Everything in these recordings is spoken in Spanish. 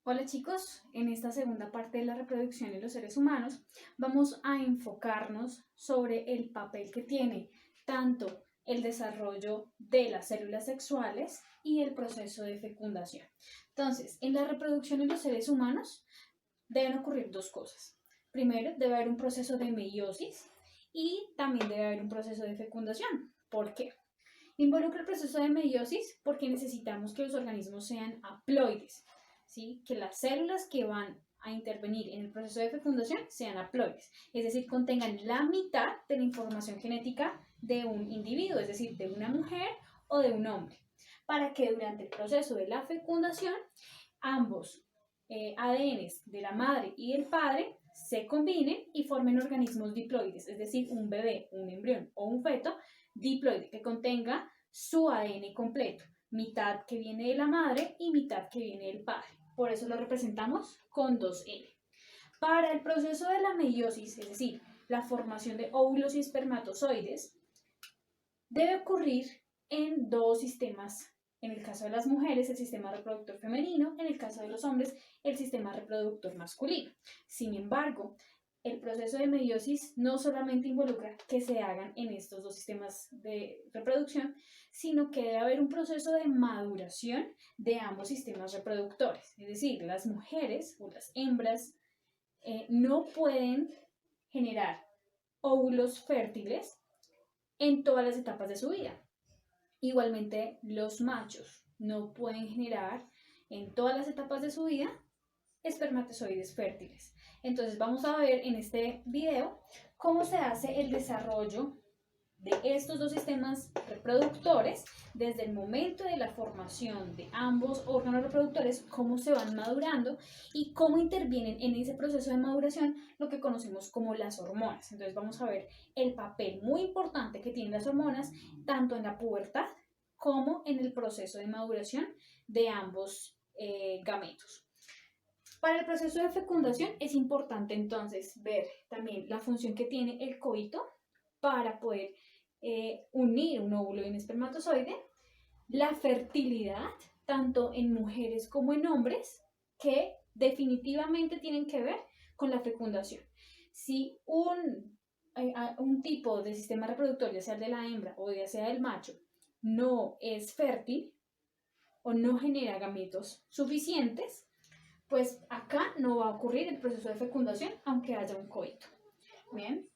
Hola chicos, en esta segunda parte de la reproducción en los seres humanos vamos a enfocarnos sobre el papel que tiene tanto el desarrollo de las células sexuales y el proceso de fecundación. Entonces, en la reproducción en los seres humanos deben ocurrir dos cosas. Primero, debe haber un proceso de meiosis y también debe haber un proceso de fecundación. ¿Por qué? Involucra el proceso de meiosis porque necesitamos que los organismos sean haploides, ¿sí? Que las células que van a intervenir en el proceso de fecundación sean haploides, es decir, contengan la mitad de la información genética de un individuo, es decir, de una mujer o de un hombre, para que durante el proceso de la fecundación ambos ADNs de la madre y el padre se combinen y formen organismos diploides, es decir, un bebé, un embrión o un feto diploide que contenga su ADN completo, mitad que viene de la madre y mitad que viene del padre. Por eso lo representamos con 2L. Para el proceso de la meiosis, es decir, la formación de óvulos y espermatozoides, debe ocurrir en dos sistemas. En el caso de las mujeres, el sistema reproductor femenino; en el caso de los hombres, el sistema reproductor masculino. Sin embargo, el proceso de meiosis no solamente involucra que se hagan en estos dos sistemas de reproducción, sino que debe haber un proceso de maduración de ambos sistemas reproductores. Es decir, las mujeres o las hembras no pueden generar óvulos fértiles en todas las etapas de su vida. Igualmente, los machos no pueden generar en todas las etapas de su vida espermatozoides fértiles. Entonces vamos a ver en este video cómo se hace el desarrollo de estos dos sistemas reproductores desde el momento de la formación de ambos órganos reproductores, cómo se van madurando y cómo intervienen en ese proceso de maduración lo que conocemos como las hormonas. Entonces vamos a ver el papel muy importante que tienen las hormonas tanto en la pubertad como en el proceso de maduración de ambos gametos. Para el proceso de fecundación es importante entonces ver también la función que tiene el coito para poder unir un óvulo y un espermatozoide, la fertilidad, tanto en mujeres como en hombres, que definitivamente tienen que ver con la fecundación. Si un tipo de sistema reproductor, ya sea el de la hembra o ya sea del macho, no es fértil o no genera gametos suficientes, pues acá no va a ocurrir el proceso de fecundación, aunque haya un coito. Bien.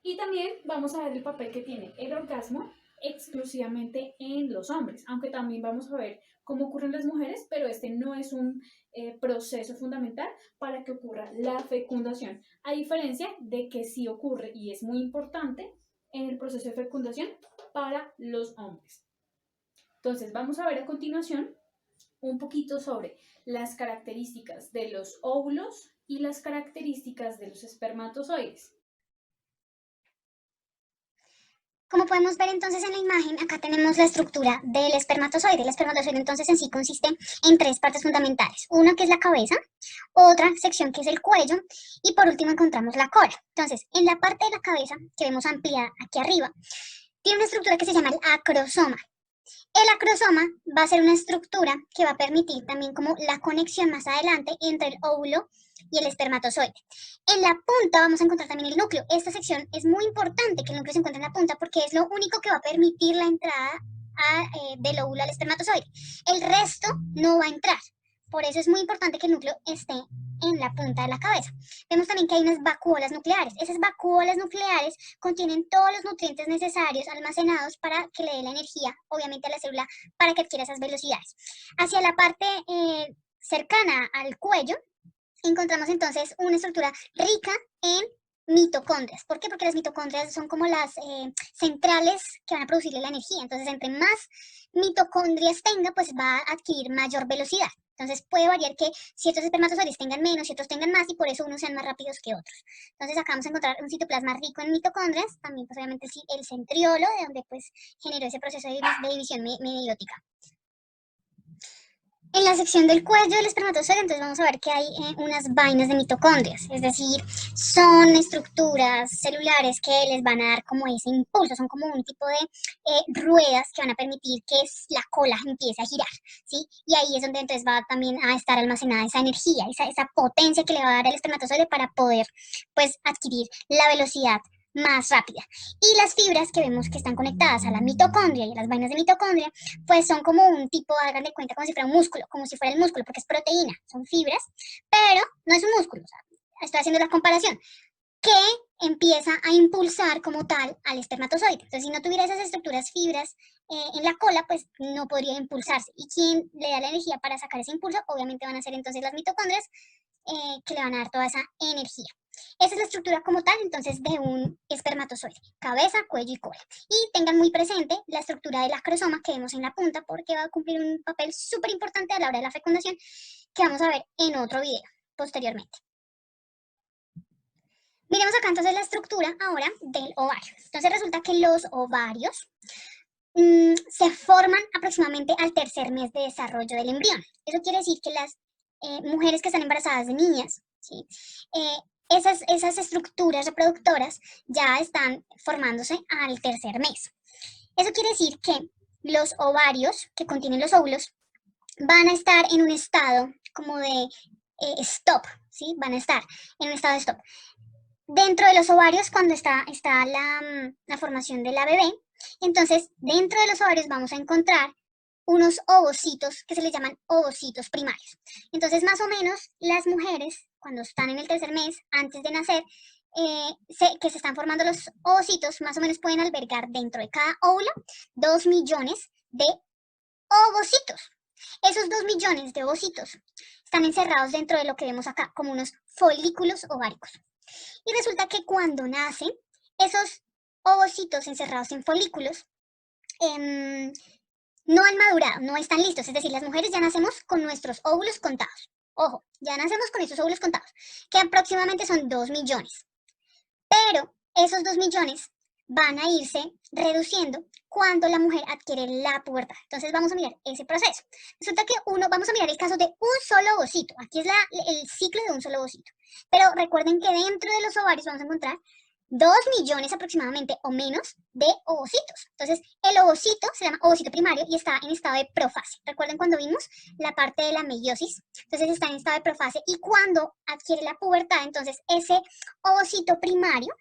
Y también vamos a ver el papel que tiene el orgasmo exclusivamente en los hombres, aunque también vamos a ver cómo ocurre en las mujeres, pero este no es un proceso fundamental para que ocurra la fecundación, a diferencia de que sí ocurre y es muy importante en el proceso de fecundación para los hombres. Entonces vamos a ver a continuación un poquito sobre las características de los óvulos y las características de los espermatozoides. Como podemos ver entonces en la imagen, acá tenemos la estructura del espermatozoide. El espermatozoide entonces en sí consiste en tres partes fundamentales. Una que es la cabeza, otra sección que es el cuello y por último encontramos la cola. Entonces, en la parte de la cabeza que vemos ampliada aquí arriba, tiene una estructura que se llama el acrosoma. El acrosoma va a ser una estructura que va a permitir también como la conexión más adelante entre el óvulo y el espermatozoide. En la punta vamos a encontrar también el núcleo. Esta sección es muy importante que el núcleo se encuentre en la punta porque es lo único que va a permitir la entrada del óvulo al espermatozoide. El resto no va a entrar. Por eso es muy importante que el núcleo esté en la punta de la cabeza. Vemos también que hay unas vacuolas nucleares. Esas vacuolas nucleares contienen todos los nutrientes necesarios almacenados para que le dé la energía, obviamente, a la célula para que adquiera esas velocidades. Hacia la parte cercana al cuello, encontramos entonces una estructura rica en mitocondrias. ¿Por qué? Porque las mitocondrias son como las centrales que van a producirle la energía. Entonces, entre más mitocondrias tenga, pues va a adquirir mayor velocidad. Entonces puede variar que ciertos espermatozoides tengan menos y otros tengan más y por eso unos sean más rápidos que otros. Entonces acá vamos a encontrar un citoplasma rico en mitocondrias, también pues obviamente el centriolo, de donde pues generó ese proceso de división meiótica. En la sección del cuello del espermatozoide, entonces vamos a ver que hay unas vainas de mitocondrias, es decir, son estructuras celulares que les van a dar como ese impulso, son como un tipo de ruedas que van a permitir que la cola empiece a girar, ¿sí? Y ahí es donde entonces va también a estar almacenada esa energía, esa potencia que le va a dar el espermatozoide para poder, pues, adquirir la velocidad más rápida. Y las fibras que vemos que están conectadas a la mitocondria y a las vainas de mitocondria, pues son como un tipo, hagan de cuenta, como si fuera un músculo, como si fuera el músculo, porque es proteína, son fibras, pero no es un músculo, o sea, estoy haciendo la comparación, que empieza a impulsar como tal al espermatozoide. Entonces, si no tuviera esas estructuras fibras en la cola, pues no podría impulsarse. ¿Y quién le da la energía para sacar ese impulso? Obviamente van a ser entonces las mitocondrias, que le van a dar toda esa energía. Esa es la estructura como tal, entonces, de un espermatozoide: cabeza, cuello y cola. Y tengan muy presente la estructura del acrosoma que vemos en la punta, porque va a cumplir un papel súper importante a la hora de la fecundación, que vamos a ver en otro video posteriormente. Miremos acá entonces la estructura ahora del ovario. Entonces resulta que los ovarios se forman aproximadamente al tercer mes de desarrollo del embrión. Eso quiere decir que las mujeres que están embarazadas de niñas, ¿sí? Esas estructuras reproductoras ya están formándose al tercer mes. Eso quiere decir que los ovarios que contienen los óvulos van a estar en un estado como de stop, ¿sí? Van a estar en un estado de stop. Dentro de los ovarios, cuando está la formación de la bebé, entonces dentro de los ovarios vamos a encontrar unos ovocitos que se les llaman ovocitos primarios. Entonces, más o menos, las mujeres, cuando están en el tercer mes, antes de nacer, que se están formando los ovocitos, más o menos pueden albergar dentro de cada óvulo 2 millones de ovocitos. Esos 2 millones de ovocitos están encerrados dentro de lo que vemos acá como unos folículos ováricos. Y resulta que cuando nacen, esos ovocitos encerrados en folículos no han madurado, no están listos. Es decir, las mujeres ya nacemos con nuestros óvulos contados. Ojo, ya nacemos con esos óvulos contados, que aproximadamente son 2 millones. Pero esos 2 millones van a irse reduciendo cuando la mujer adquiere la pubertad. Entonces vamos a mirar ese proceso. Resulta que vamos a mirar el caso de un solo ovocito. Aquí es el ciclo de un solo ovocito. Pero recuerden que dentro de los ovarios vamos a encontrar 2 millones aproximadamente o menos de ovocitos. Entonces, el ovocito se llama ovocito primario y está en estado de profase. ¿Recuerden cuando vimos la parte de la meiosis? Entonces está en estado de profase, y cuando adquiere la pubertad, entonces ese ovocito primario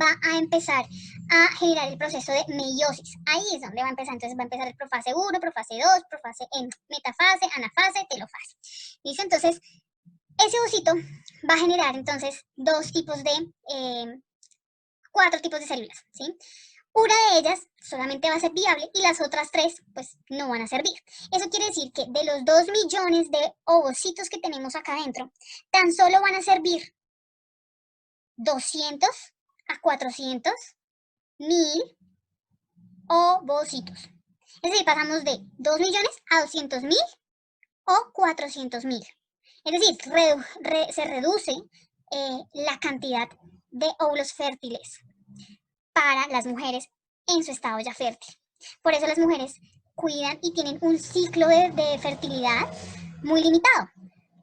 va a empezar a generar el proceso de meiosis. Ahí es donde va a empezar. Entonces va a empezar el profase 1, profase 2, profase metafase, anafase, telofase. ¿Listo? Entonces, ese ovocito va a generar entonces cuatro tipos de células, ¿sí? Una de ellas solamente va a ser viable y las otras 3 pues no van a servir. Eso quiere decir que de los 2 millones de ovocitos que tenemos acá adentro, tan solo van a servir 200 a 400 mil ovocitos. Es decir, pasamos de 2 millones a 200 mil o 400 mil. Es decir, se reduce la cantidad de óvulos fértiles para las mujeres en su estado ya fértil. Por eso las mujeres cuidan y tienen un ciclo de fertilidad muy limitado,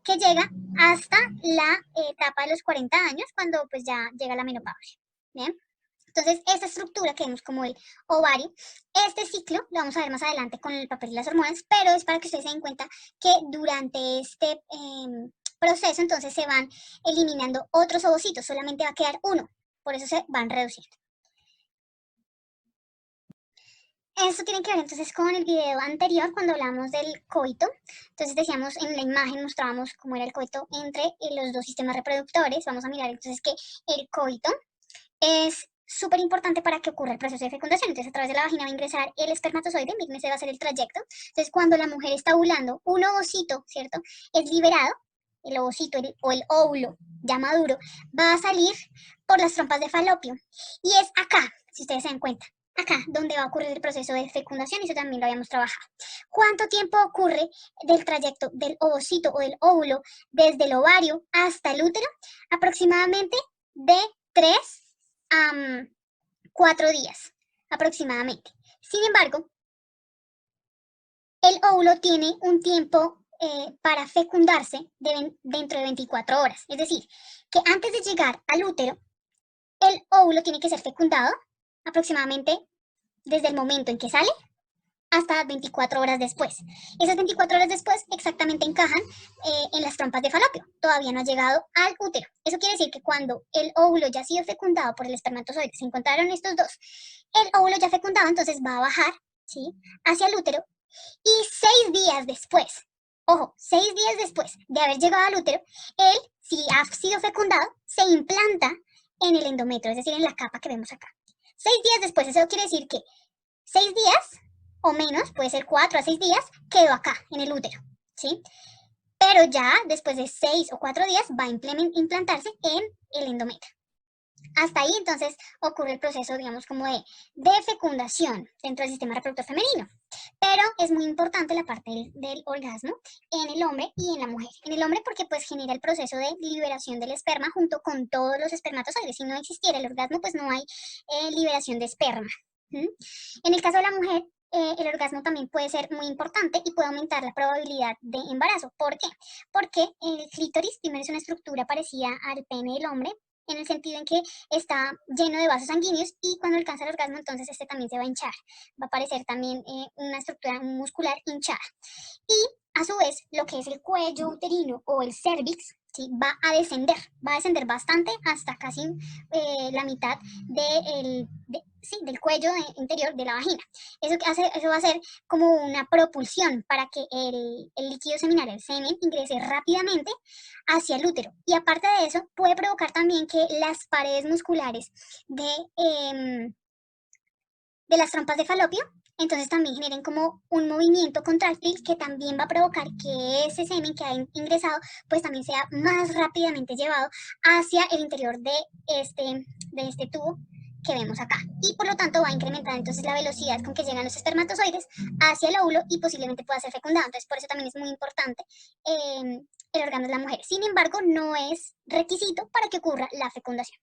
que llega hasta la etapa de los 40 años, cuando pues ya llega la menopausia. ¿Bien? Entonces, esta estructura que vemos como el ovario, este ciclo lo vamos a ver más adelante con el papel de las hormonas, pero es para que ustedes se den cuenta que durante este proceso entonces se van eliminando otros ovocitos, solamente va a quedar uno, por eso se van reduciendo. Esto tiene que ver entonces con el video anterior, cuando hablamos del coito. Entonces decíamos, en la imagen mostrábamos cómo era el coito entre los dos sistemas reproductores. Vamos a mirar entonces que el coito es súper importante para que ocurra el proceso de fecundación. Entonces, a través de la vagina va a ingresar el espermatozoide, miren, ese va a ser el trayecto. Entonces, cuando la mujer está ovulando, un ovocito, ¿cierto?, es liberado. El ovocito o el óvulo ya maduro va a salir por las trompas de falopio. Y es acá, si ustedes se dan cuenta, acá donde va a ocurrir el proceso de fecundación, y eso también lo habíamos trabajado. ¿Cuánto tiempo ocurre del trayecto del ovocito o del óvulo desde el ovario hasta el útero? Aproximadamente de 3 a 4 días, aproximadamente. Sin embargo, el óvulo tiene un tiempo para fecundarse dentro de 24 horas. Es decir, que antes de llegar al útero, el óvulo tiene que ser fecundado aproximadamente desde el momento en que sale hasta 24 horas después. Esas 24 horas después exactamente encajan en las trompas de falopio. Todavía no ha llegado al útero. Eso quiere decir que cuando el óvulo ya ha sido fecundado por el espermatozoide, se encontraron estos dos, el óvulo ya fecundado entonces va a bajar, ¿sí?, hacia el útero y 6 días después, ojo, 6 días después de haber llegado al útero, él, si ha sido fecundado, se implanta en el endometrio, es decir, en la capa que vemos acá. 6 días después, eso quiere decir que 6 días o menos, puede ser 4 a 6 días, quedó acá, en el útero, ¿sí? Pero ya después de 6 o 4 días va a implantarse en el endometrio. Hasta ahí entonces ocurre el proceso, digamos, como de fecundación dentro del sistema reproductor femenino. Pero es muy importante la parte del orgasmo en el hombre y en la mujer. En el hombre porque pues genera el proceso de liberación del esperma junto con todos los espermatozoides. Si no existiera el orgasmo, pues no hay liberación de esperma. ¿Mm? En el caso de la mujer, el orgasmo también puede ser muy importante y puede aumentar la probabilidad de embarazo. ¿Por qué? Porque el clítoris primero es una estructura parecida al pene del hombre, en el sentido en que está lleno de vasos sanguíneos y cuando alcanza el orgasmo entonces este también se va a hinchar, va a aparecer también una estructura muscular hinchada. Y a su vez lo que es el cuello uterino o el cervix, ¿sí?, va a descender bastante hasta casi la mitad del cuello interior de la vagina. Eso va a ser como una propulsión para que el líquido seminal, el semen, ingrese rápidamente hacia el útero. Y aparte de eso, puede provocar también que las paredes musculares de las trompas de falopio, entonces también generen como un movimiento contráctil que también va a provocar que ese semen que ha ingresado, pues también sea más rápidamente llevado hacia el interior de este tubo que vemos acá. Y por lo tanto va a incrementar entonces la velocidad con que llegan los espermatozoides hacia el óvulo y posiblemente pueda ser fecundado. Entonces por eso también es muy importante el orgasmo de la mujer. Sin embargo, no es requisito para que ocurra la fecundación.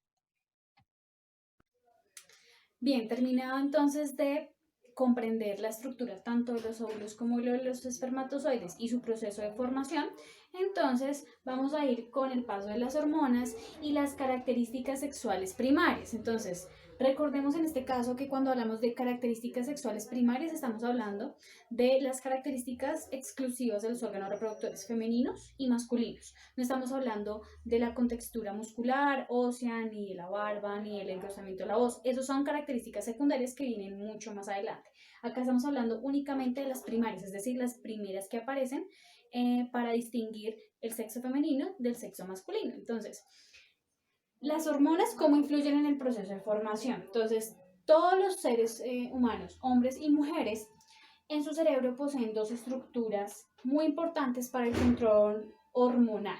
Bien, terminado entonces de comprender la estructura tanto de los óvulos como de los espermatozoides y su proceso de formación, entonces vamos a ir con el paso de las hormonas y las características sexuales primarias. Entonces, recordemos en este caso que cuando hablamos de características sexuales primarias estamos hablando de las características exclusivas de los órganos reproductores femeninos y masculinos. No estamos hablando de la contextura muscular, ósea, ni de la barba, ni del engrosamiento de la voz. Esas son características secundarias que vienen mucho más adelante. Acá estamos hablando únicamente de las primarias, es decir, las primeras que aparecen para distinguir el sexo femenino del sexo masculino. Entonces, las hormonas, ¿cómo influyen en el proceso de formación? Entonces, todos los seres humanos, hombres y mujeres, en su cerebro poseen dos estructuras muy importantes para el control hormonal,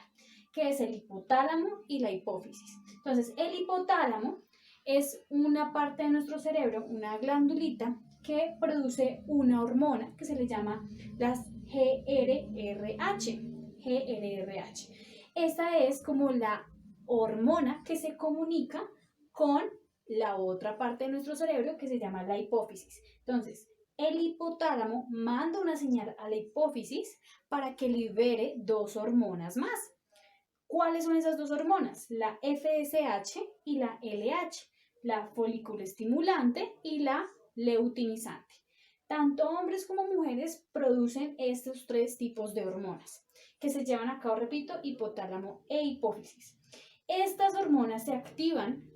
que es el hipotálamo y la hipófisis. Entonces, el hipotálamo es una parte de nuestro cerebro, una glandulita, que produce una hormona que se le llama las GRRH. GRRH. Esta es como la hormona que se comunica con la otra parte de nuestro cerebro que se llama la hipófisis. Entonces, el hipotálamo manda una señal a la hipófisis para que libere dos hormonas más. ¿Cuáles son esas dos hormonas? La FSH y la LH, la folículo estimulante y la leutinizante. Tanto hombres como mujeres producen estos tres tipos de hormonas que se llevan a cabo, repito, hipotálamo e hipófisis. Estas hormonas se activan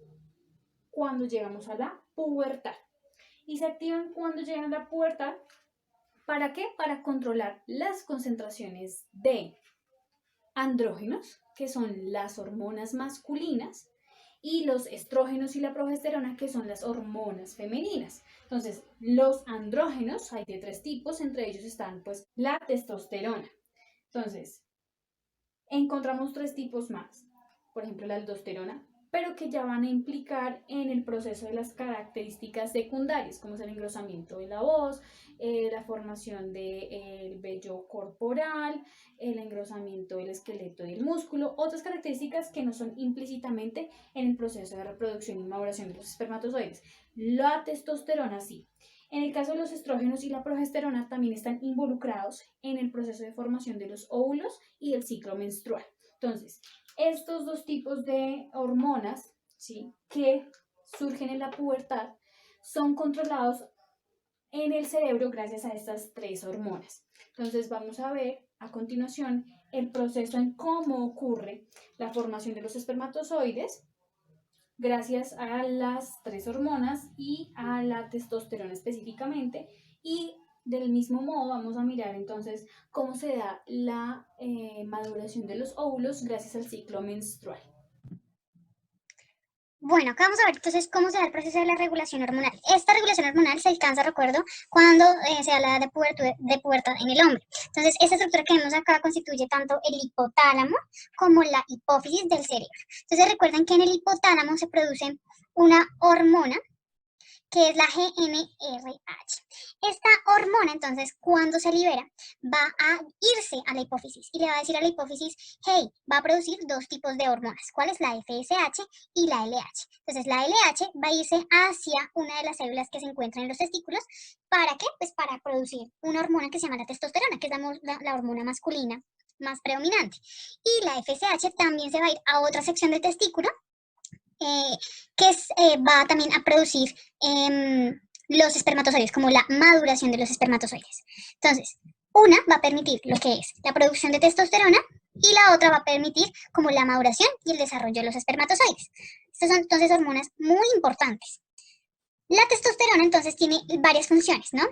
cuando llegamos a la pubertad y se activan cuando llegan a la pubertad. ¿Para qué? Para controlar las concentraciones de andrógenos, que son las hormonas masculinas, y los estrógenos y la progesterona, que son las hormonas femeninas. Entonces, los andrógenos hay de tres tipos, entre ellos están pues la testosterona. Entonces, encontramos tres tipos más, por ejemplo la aldosterona, pero que ya van a implicar en el proceso de las características secundarias, como es el engrosamiento de la voz, la formación del vello corporal, el engrosamiento del esqueleto y el músculo, otras características que no son implícitamente en el proceso de reproducción y maduración de los espermatozoides. La testosterona sí. En el caso de los estrógenos y la progesterona también están involucrados en el proceso de formación de los óvulos y el ciclo menstrual. Entonces, estos dos tipos de hormonas, ¿sí?, que surgen en la pubertad son controlados en el cerebro gracias a estas tres hormonas. Entonces vamos a ver a continuación el proceso en cómo ocurre la formación de los espermatozoides gracias a las tres hormonas y a la testosterona específicamente. Y del mismo modo vamos a mirar entonces cómo se da la maduración de los óvulos gracias al ciclo menstrual. Bueno, acá vamos a ver entonces cómo se da el proceso de la regulación hormonal. Esta regulación hormonal se alcanza, recuerdo, cuando se da la edad de pubertad en el hombre. Entonces, esta estructura que vemos acá constituye tanto el hipotálamo como la hipófisis del cerebro. Entonces, recuerden que en el hipotálamo se produce una hormona que es la GnRH. Esta hormona, entonces, cuando se libera, va a irse a la hipófisis y le va a decir a la hipófisis, hey, va a producir dos tipos de hormonas, ¿cuál es? La FSH y la LH. Entonces, la LH va a irse hacia una de las células que se encuentran en los testículos. ¿Para qué? Pues para producir una hormona que se llama la testosterona, que es la hormona masculina más predominante. Y la FSH también se va a ir a otra sección del testículo, va también a producir los espermatozoides, como la maduración de los espermatozoides. Entonces, una va a permitir lo que es la producción de testosterona y la otra va a permitir como la maduración y el desarrollo de los espermatozoides. Estas son entonces hormonas muy importantes. La testosterona entonces tiene varias funciones, ¿no?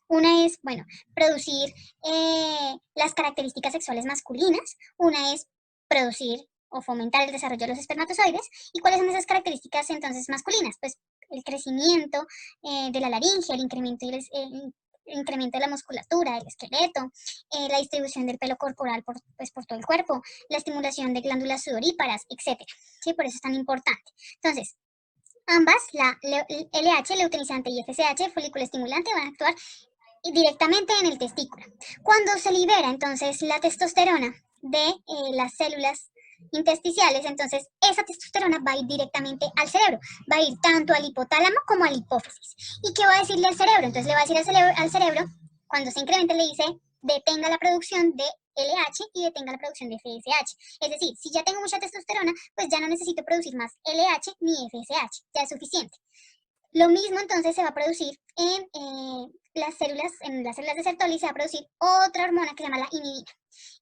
Una es, bueno, producir las características sexuales masculinas, una es producir o fomentar el desarrollo de los espermatozoides. ¿Y cuáles son esas características entonces masculinas? Pues el crecimiento de la laringe, el incremento de la musculatura, del esqueleto, la distribución del pelo corporal por todo el cuerpo, la estimulación de glándulas sudoríparas, etc. ¿Sí? Por eso es tan importante. Entonces, ambas, la LH, luteinizante, y FSH, folículo estimulante, van a actuar directamente en el testículo. Cuando se libera entonces la testosterona de las células intersticiales, entonces esa testosterona va a ir directamente al cerebro, va a ir tanto al hipotálamo como a la hipófisis. ¿Y qué va a decirle al cerebro? Entonces le va a decir al cerebro, cuando se incremente, le dice, detenga la producción de LH y detenga la producción de FSH. Es decir, si ya tengo mucha testosterona, pues ya no necesito producir más LH ni FSH, ya es suficiente. Lo mismo entonces se va a producir en las células de Sertoli, se va a producir otra hormona que se llama la inhibina.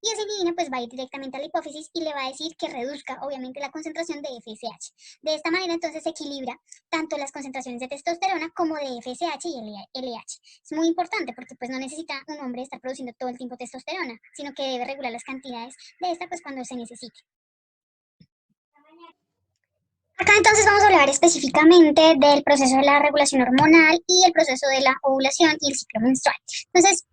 Y esa inhibina pues va a ir directamente a la hipófisis y le va a decir que reduzca obviamente la concentración de FSH. De esta manera entonces se equilibra tanto las concentraciones de testosterona como de FSH y LH. Es muy importante porque pues no necesita un hombre estar produciendo todo el tiempo testosterona, sino que debe regular las cantidades de esta pues cuando se necesite. Acá entonces vamos a hablar específicamente del proceso de la regulación hormonal y el proceso de la ovulación y el ciclo menstrual. Entonces,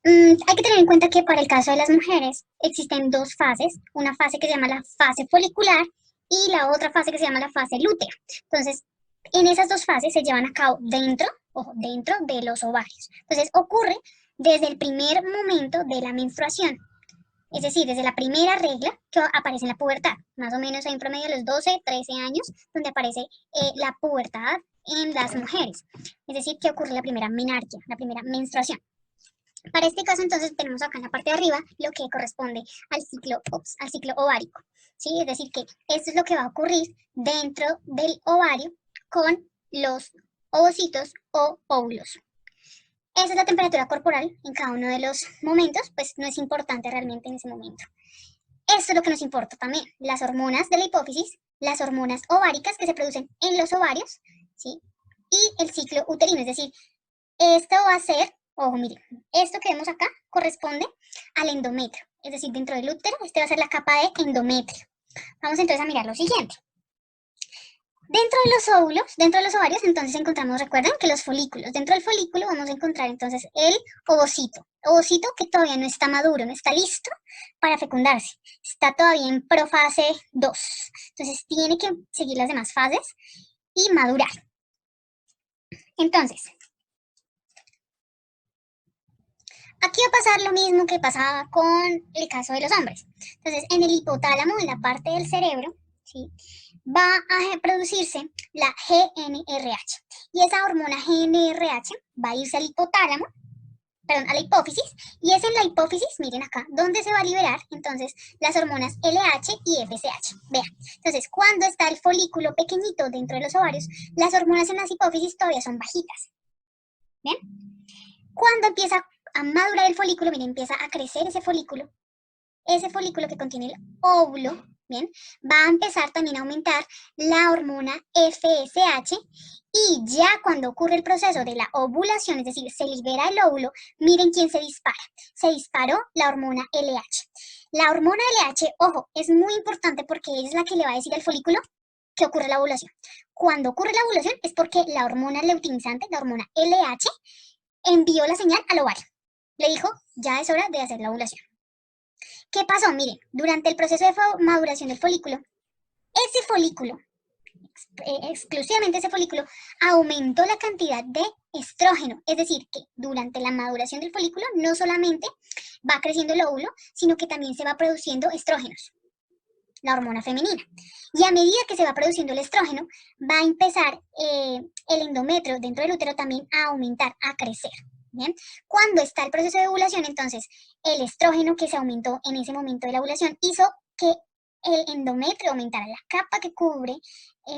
hay que tener en cuenta que para el caso de las mujeres existen dos fases, una fase que se llama la fase folicular y la otra fase que se llama la fase lútea. Entonces, en esas dos fases se llevan a cabo dentro de los ovarios. Entonces, ocurre desde el primer momento de la menstruación. Es decir, desde la primera regla que aparece en la pubertad, más o menos hay un promedio de los 12, 13 años, donde aparece la pubertad en las mujeres. Es decir, que ocurre la primera menarquia, la primera menstruación. Para este caso, entonces, tenemos acá en la parte de arriba lo que corresponde al ciclo ovárico. ¿Sí? Es decir, que esto es lo que va a ocurrir dentro del ovario con los ovocitos o óvulos. Esa es la temperatura corporal en cada uno de los momentos, pues no es importante realmente en ese momento. Esto es lo que nos importa también, las hormonas de la hipófisis, las hormonas ováricas que se producen en los ovarios, ¿sí? Y el ciclo uterino, es decir, esto va a ser, ojo, miren, esto que vemos acá corresponde al endometrio, es decir, dentro del útero, este va a ser la capa de endometrio. Vamos entonces a mirar lo siguiente. Dentro de los óvulos, dentro de los ovarios, entonces encontramos, recuerden que los folículos. Dentro del folículo vamos a encontrar entonces el ovocito. Ovocito que todavía no está maduro, no está listo para fecundarse. Está todavía en profase 2. Entonces tiene que seguir las demás fases y madurar. Entonces, aquí va a pasar lo mismo que pasaba con el caso de los hombres. Entonces, en el hipotálamo, en la parte del cerebro, ¿sí?, va a producirse la GnRH. Y esa hormona GnRH va a irse al hipotálamo, perdón, a la hipófisis, y es en la hipófisis, miren acá, donde se va a liberar entonces las hormonas LH y FSH. Vean, entonces cuando está el folículo pequeñito dentro de los ovarios, las hormonas en las hipófisis todavía son bajitas. ¿Bien? Cuando empieza a madurar el folículo, miren, empieza a crecer ese folículo que contiene el óvulo, ¿bien? Va a empezar también a aumentar la hormona FSH y ya cuando ocurre el proceso de la ovulación, es decir, se libera el óvulo, miren quién se dispara. Se disparó la hormona LH. La hormona LH, ojo, es muy importante porque es la que le va a decir al folículo que ocurre la ovulación. Cuando ocurre la ovulación es porque la hormona luteinizante, la hormona LH, envió la señal al ovario. Le dijo, ya es hora de hacer la ovulación. ¿Qué pasó? Miren, durante el proceso de maduración del folículo, ese folículo, exclusivamente ese folículo, aumentó la cantidad de estrógeno. Es decir, que durante la maduración del folículo no solamente va creciendo el óvulo, sino que también se va produciendo estrógenos, la hormona femenina. Y a medida que se va produciendo el estrógeno, va a empezar el endometrio dentro del útero también a aumentar, a crecer. ¿Bien? Cuando está el proceso de ovulación, entonces el estrógeno que se aumentó en ese momento de la ovulación hizo que el endometrio aumentara, la capa que cubre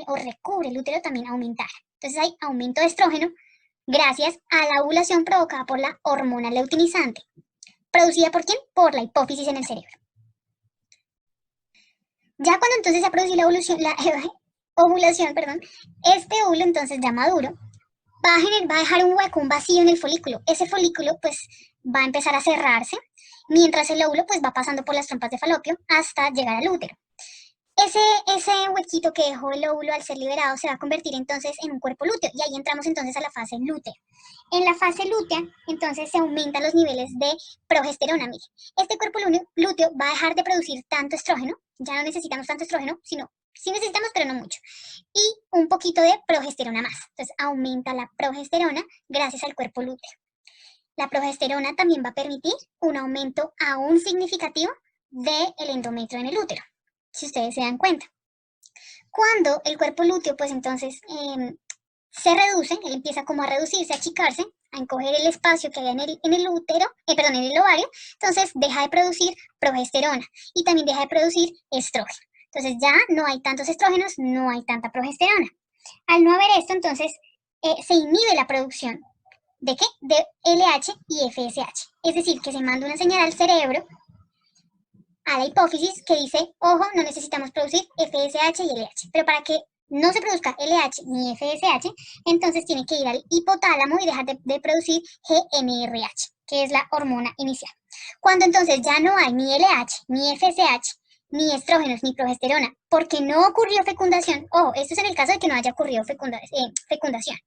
o recubre el útero también aumentara. Entonces hay aumento de estrógeno gracias a la ovulación provocada por la hormona luteinizante. ¿Producida por quién? Por la hipófisis en el cerebro. Ya cuando entonces se ha producido la ovulación, este óvulo entonces ya maduro, va a dejar un hueco, un vacío en el folículo. Ese folículo pues va a empezar a cerrarse, mientras el óvulo pues va pasando por las trompas de falopio hasta llegar al útero. Ese huequito que dejó el óvulo al ser liberado se va a convertir entonces en un cuerpo lúteo, y ahí entramos entonces a la fase lútea. En la fase lútea entonces se aumentan los niveles de progesterona. Mire, este cuerpo lúteo va a dejar de producir tanto estrógeno, ya no necesitamos tanto estrógeno, sino sí necesitamos, pero no mucho, y un poquito de progesterona más. Entonces aumenta la progesterona gracias al cuerpo lúteo. La progesterona también va a permitir un aumento aún significativo del endometrio en el útero, si ustedes se dan cuenta. Cuando el cuerpo lúteo pues entonces se reduce, él empieza como a reducirse, a achicarse, a encoger el espacio que había en el útero, en el ovario, entonces deja de producir progesterona y también deja de producir estrógeno. Entonces ya no hay tantos estrógenos, no hay tanta progesterona. Al no haber esto, entonces se inhibe la producción ¿de qué? De LH y FSH. Es decir, que se manda una señal al cerebro, a la hipófisis, que dice, ojo, no necesitamos producir FSH y LH. Pero para que no se produzca LH ni FSH, entonces tiene que ir al hipotálamo y dejar de producir GnRH, que es la hormona inicial. Cuando entonces ya no hay ni LH, ni FSH, ni estrógenos, ni progesterona, porque no ocurrió fecundación, ojo, esto es en el caso de que no haya ocurrido fecundación.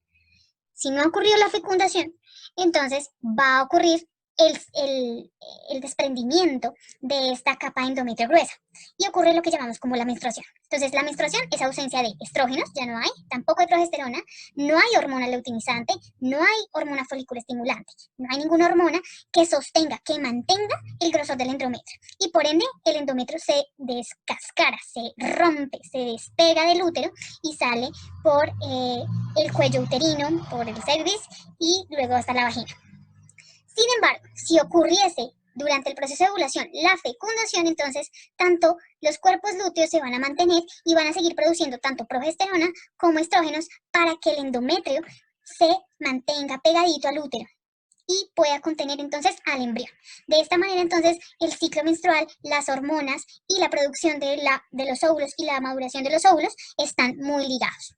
Si no ha ocurrido la fecundación, entonces va a ocurrir el desprendimiento de esta capa endometrio gruesa y ocurre lo que llamamos como la menstruación. Entonces la menstruación es ausencia de estrógenos, ya no hay, tampoco hay progesterona, no hay hormona luteinizante, no hay hormona foliculoestimulante, no hay ninguna hormona que sostenga, que mantenga el grosor del endometrio, y por ende el endometrio se descascara, se rompe, se despega del útero y sale por el cuello uterino, por el cervix y luego hasta la vagina. Sin embargo, si ocurriese durante el proceso de ovulación la fecundación, entonces tanto los cuerpos lúteos se van a mantener y van a seguir produciendo tanto progesterona como estrógenos para que el endometrio se mantenga pegadito al útero y pueda contener entonces al embrión. De esta manera entonces el ciclo menstrual, las hormonas y la producción de los óvulos y la maduración de los óvulos están muy ligados.